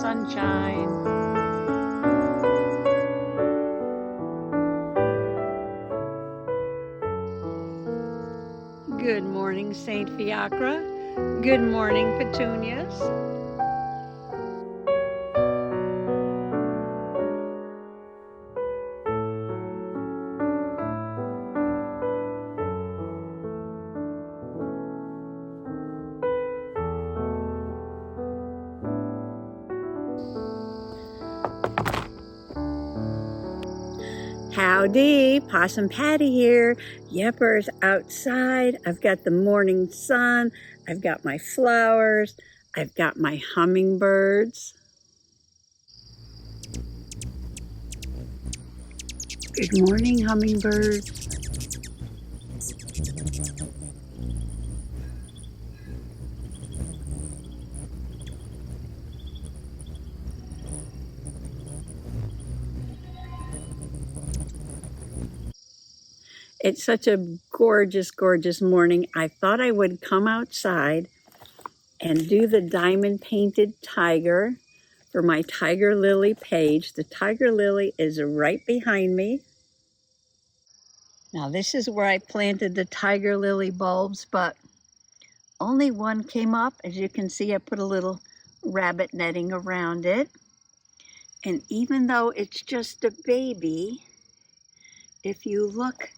sunshine. Good morning, St. Fiacre. Good morning, petunias. Howdy, Possum Patty here. Yepper's outside. I've got the morning sun. I've got my flowers. I've got my hummingbirds. Good morning, hummingbirds. It's such a gorgeous, gorgeous morning. I thought I would come outside and do the diamond painted tiger for my tiger lily page. The tiger lily is right behind me. Now this is where I planted the tiger lily bulbs, but only one came up. As you can see, I put a little rabbit netting around it. And even though it's just a baby, if you look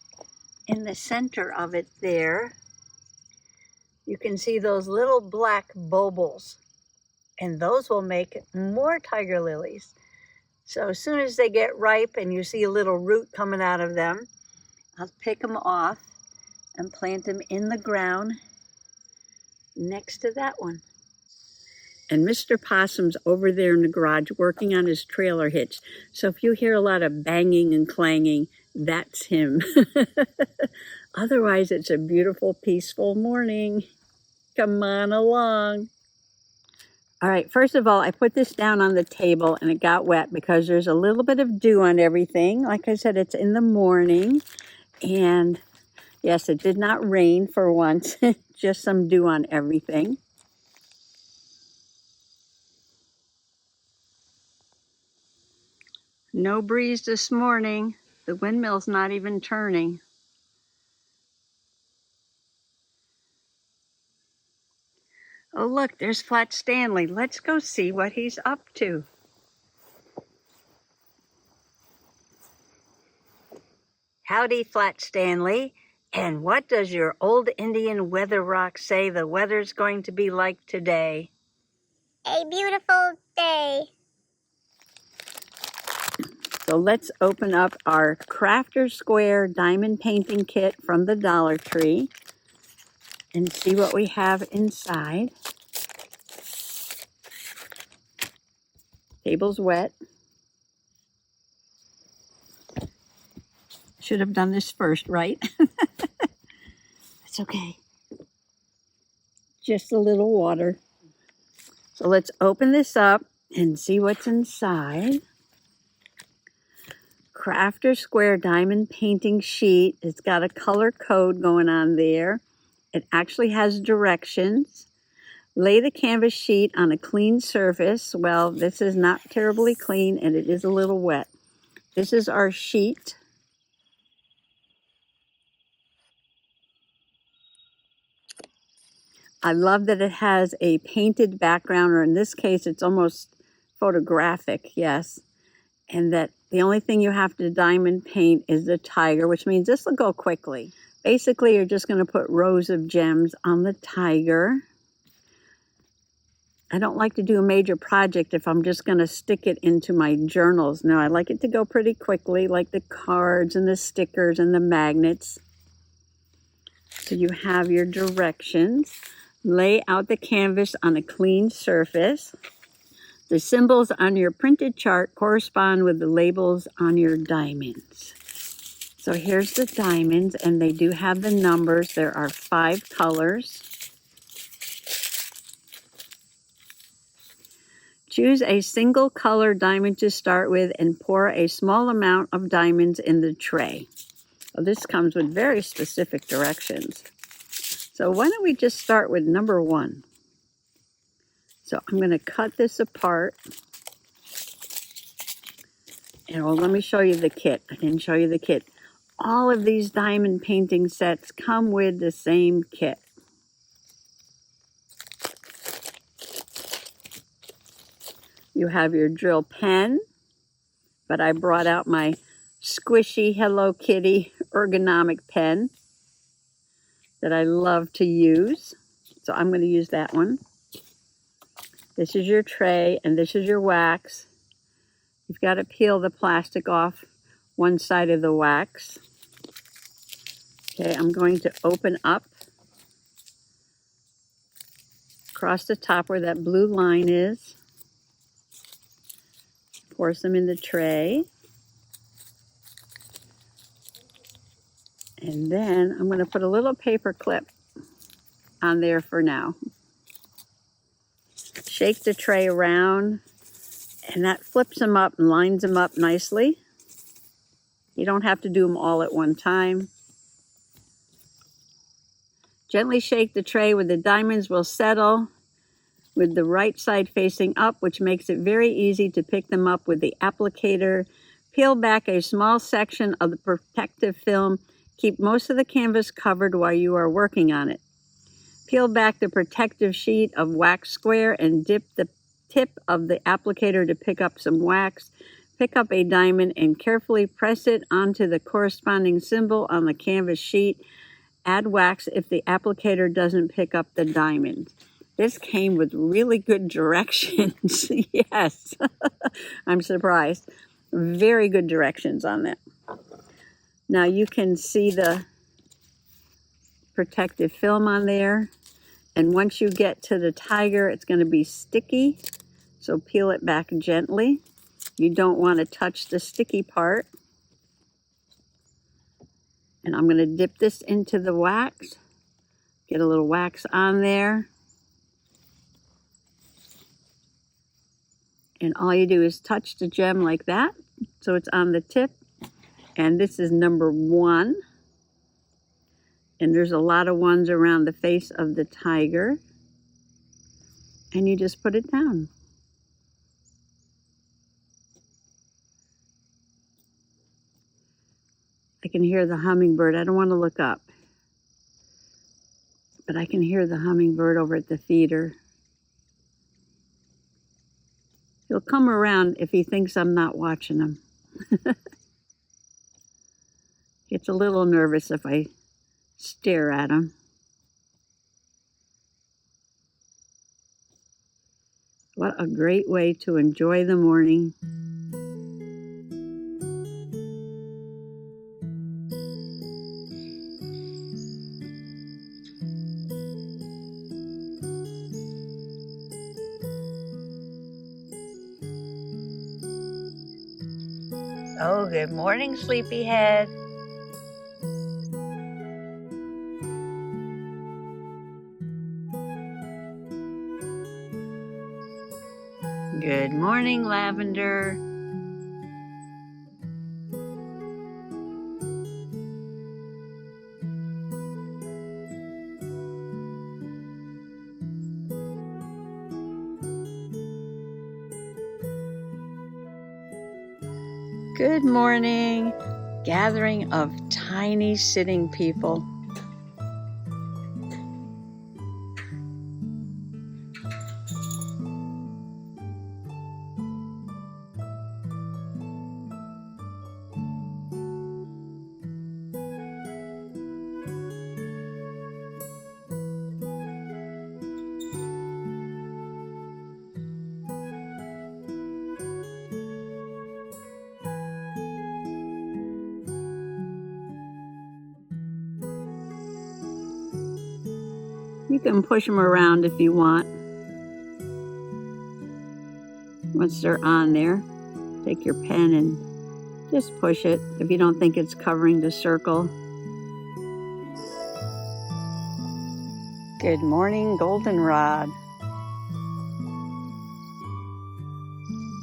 in the center of it there, you can see those little black bulbils, and those will make more tiger lilies. So as soon as they get ripe and you see a little root coming out of them, I'll pick them off and plant them in the ground next to that one. And Mr. Possum's over there in the garage working on his trailer hitch. So if you hear a lot of banging and clanging, that's him. Otherwise, it's a beautiful, peaceful morning. Come on along. All right, first of all, I put this down on the table and it got wet because there's a little bit of dew on everything. Like I said, it's in the morning. And yes, it did not rain for once, just some dew on everything. No breeze this morning. The windmill's not even turning. Oh, look, there's Flat Stanley. Let's go see what he's up to. Howdy, Flat Stanley. And what does your old Indian weather rock say the weather's going to be like today? A beautiful day. So let's open up our Crafter Square diamond painting kit from the Dollar Tree and see what we have inside. Table's wet. Should have done this first, right? It's okay. Just a little water. So let's open this up and see what's inside. Crafter Square diamond painting sheet. It's got a color code going on there. It actually has directions. Lay the canvas sheet on a clean surface. Well, this is not terribly clean and it is a little wet. This is our sheet. I love that it has a painted background, or in this case, it's almost photographic, yes. And that the only thing you have to diamond paint is the tiger, which means this will go quickly. Basically, you're just going to put rows of gems on the tiger. I don't like to do a major project if I'm just going to stick it into my journals. No, I like it to go pretty quickly, like the cards and the stickers and the magnets. So you have your directions. Lay out the canvas on a clean surface. The symbols on your printed chart correspond with the labels on your diamonds. So here's the diamonds, and they do have the numbers. There are 5 colors. Choose a single color diamond to start with and pour a small amount of diamonds in the tray. Well, this comes with very specific directions. So why don't we just start with number 1? So I'm going to cut this apart. And well, let me show you the kit. I didn't show you the kit. All of these diamond painting sets come with the same kit. You have your drill pen, but I brought out my squishy Hello Kitty ergonomic pen that I love to use. So I'm going to use that one. This is your tray, and this is your wax. You've got to peel the plastic off one side of the wax. Okay, I'm going to open up across the top where that blue line is. Pour some in the tray. And then I'm going to put a little paper clip on there for now. Shake the tray around, and that flips them up and lines them up nicely. You don't have to do them all at one time. Gently shake the tray where the diamonds will settle with the right side facing up, which makes it very easy to pick them up with the applicator. Peel back a small section of the protective film. Keep most of the canvas covered while you are working on it. Peel back the protective sheet of wax square and dip the tip of the applicator to pick up some wax. Pick up a diamond and carefully press it onto the corresponding symbol on the canvas sheet. Add wax if the applicator doesn't pick up the diamond. This came with really good directions. Yes, I'm surprised. Very good directions on that. Now you can see the protective film on there. And once you get to the tiger, it's going to be sticky. So peel it back gently. You don't want to touch the sticky part. And I'm going to dip this into the wax. Get a little wax on there. And all you do is touch the gem like that. So it's on the tip. And this is number 1. And there's a lot of ones around the face of the tiger. And you just put it down. I can hear the hummingbird. I don't want to look up. But I can hear the hummingbird over at the feeder. He'll come around if he thinks I'm not watching him. Gets a little nervous if I stare at him. What a great way to enjoy the morning. Oh, good morning, sleepyhead. Good morning, Lavender. Good morning, gathering of tiny sitting people. You can push them around if you want. Once they're on there, take your pen and just push it if you don't think it's covering the circle. Good morning, goldenrod.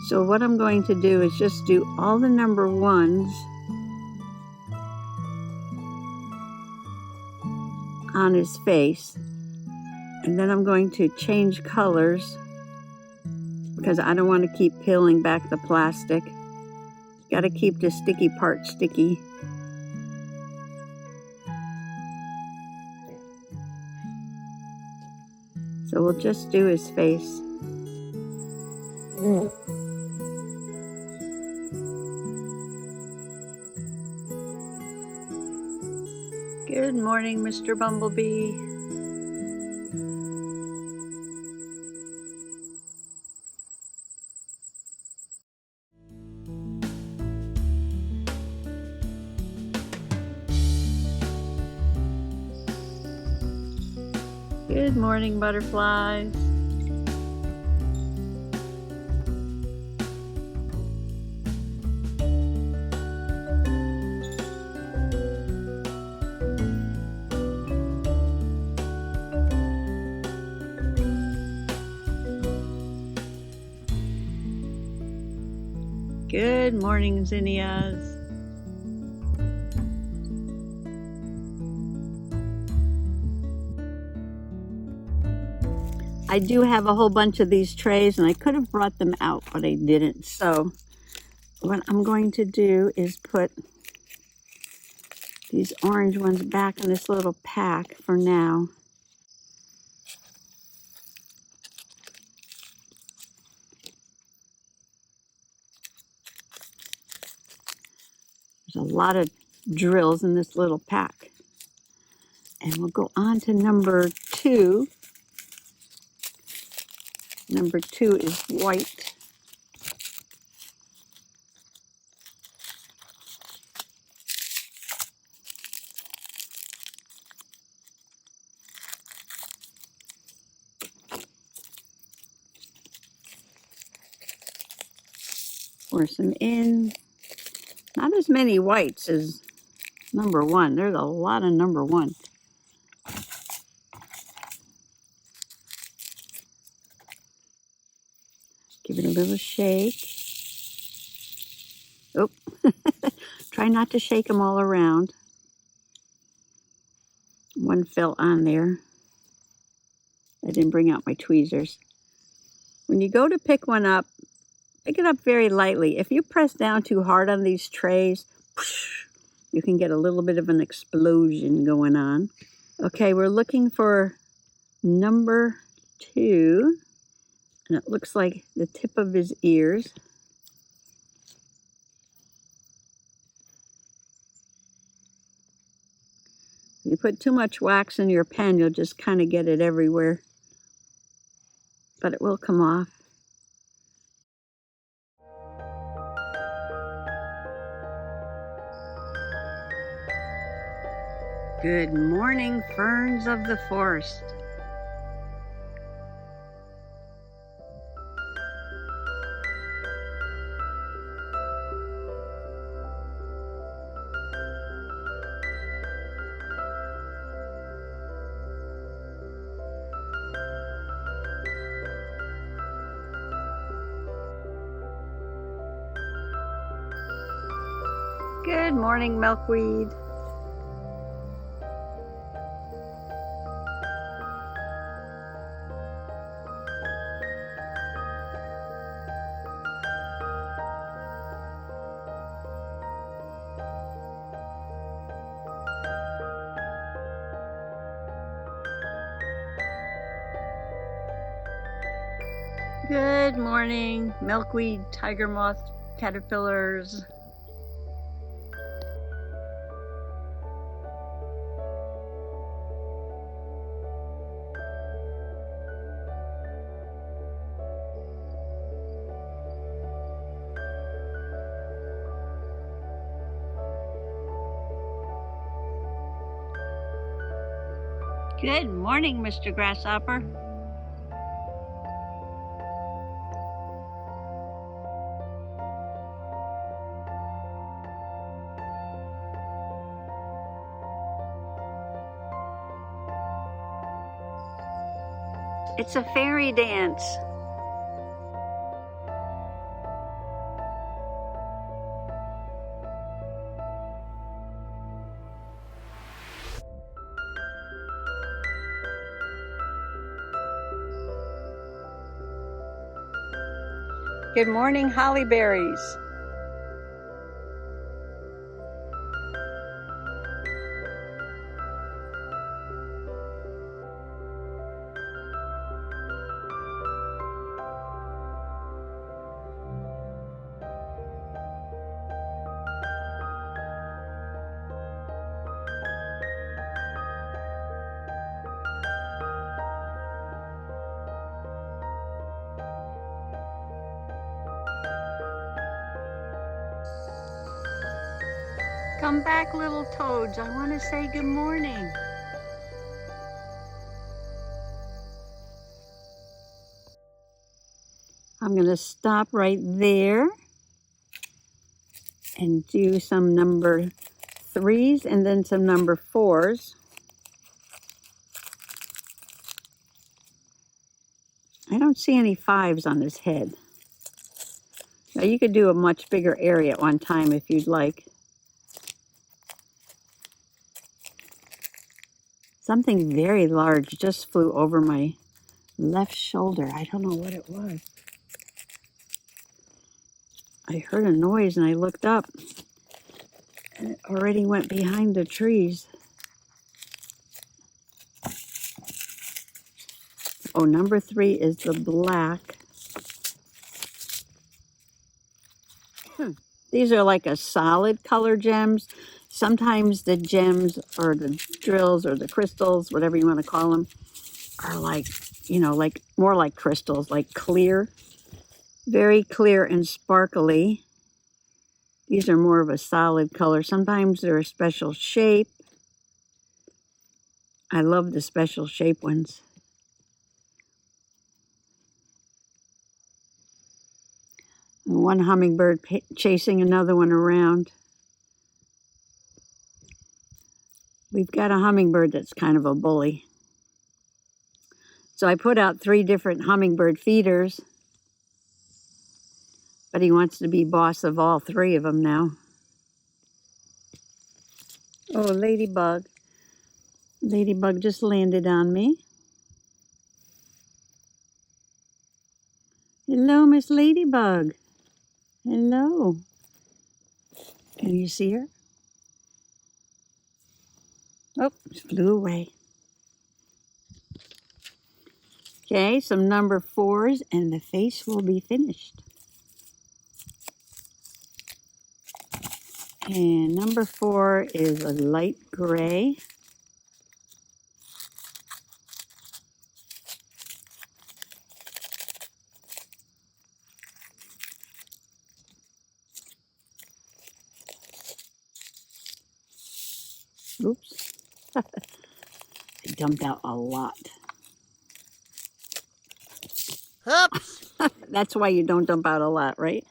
So what I'm going to do is just do all the number 1s on his face. And then I'm going to change colors because I don't want to keep peeling back the plastic. Got to keep the sticky part sticky. So we'll just do his face. Good morning, Mr. Bumblebee. Good morning, butterflies. Good morning, zinnias. I do have a whole bunch of these trays, and I could have brought them out, but I didn't. So what I'm going to do is put these orange ones back in this little pack for now. There's a lot of drills in this little pack. And we'll go on to number 2. Number 2 is white. Pour some in. Not as many whites as number 1. There's a lot of number 1. Give it a little shake. Oh, try not to shake them all around. One fell on there. I didn't bring out my tweezers. When you go to pick one up, pick it up very lightly. If you press down too hard on these trays, you can get a little bit of an explosion going on. Okay, we're looking for number 2. And it looks like the tip of his ears. If you put too much wax in your pen, you'll just kind of get it everywhere. But it will come off. Good morning, ferns of the forest. Good morning, milkweed. Good morning, milkweed, tiger moth, caterpillars. Good morning, Mr. Grasshopper. It's a fairy dance. Good morning, holly berries. Come back, little toads. I want to say good morning. I'm going to stop right there and do some number 3s and then some number 4s. I don't see any 5s on his head. Now you could do a much bigger area at one time if you'd like. Something very large just flew over my left shoulder. I don't know what it was. I heard a noise and I looked up and it already went behind the trees. Oh, number 3 is the black. These are like a solid color gems. Sometimes the gems or the drills or the crystals, whatever you want to call them, are like, like more like crystals, like clear, very clear and sparkly. These are more of a solid color. Sometimes they're a special shape. I love the special shape ones. One hummingbird chasing another one around. We've got a hummingbird that's kind of a bully. So I put out 3 different hummingbird feeders, but he wants to be boss of all 3 of them now. Oh, ladybug. Ladybug just landed on me. Hello, Miss Ladybug. Hello. Can you see her? Oh, she flew away. Okay, some number 4s and the face will be finished. And number 4 is a light gray. Oops. I dumped out a lot. Oops. That's why you don't dump out a lot, right?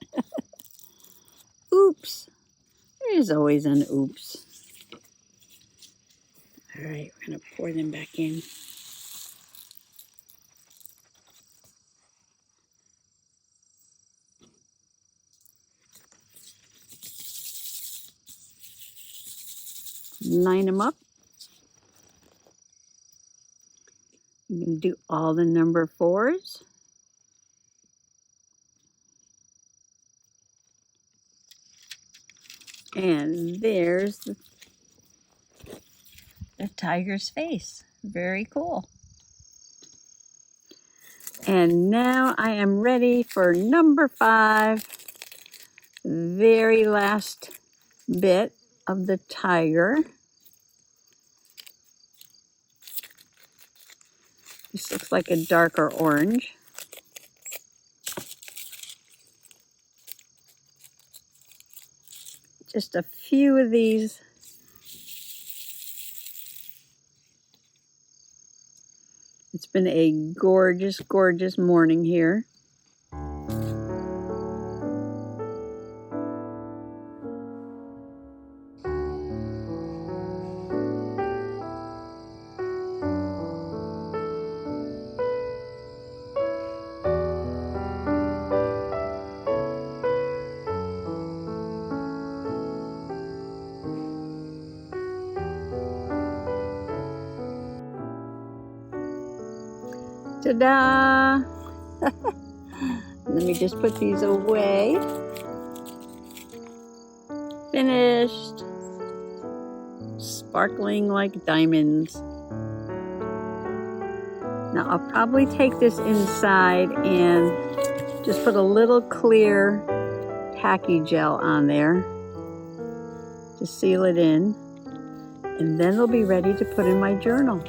Oops. There's always an oops. All right, we're going to pour them back in. Line them up. I'm going to do all the number 4s. And there's the tiger's face. Very cool. And now I am ready for number 5. Very last bit of the tiger. This looks like a darker orange. Just a few of these. It's been a gorgeous, gorgeous morning here. Ta-da! Let me just put these away. Finished. Sparkling like diamonds. Now I'll probably take this inside and just put a little clear tacky gel on there to seal it in. And then they'll be ready to put in my journal.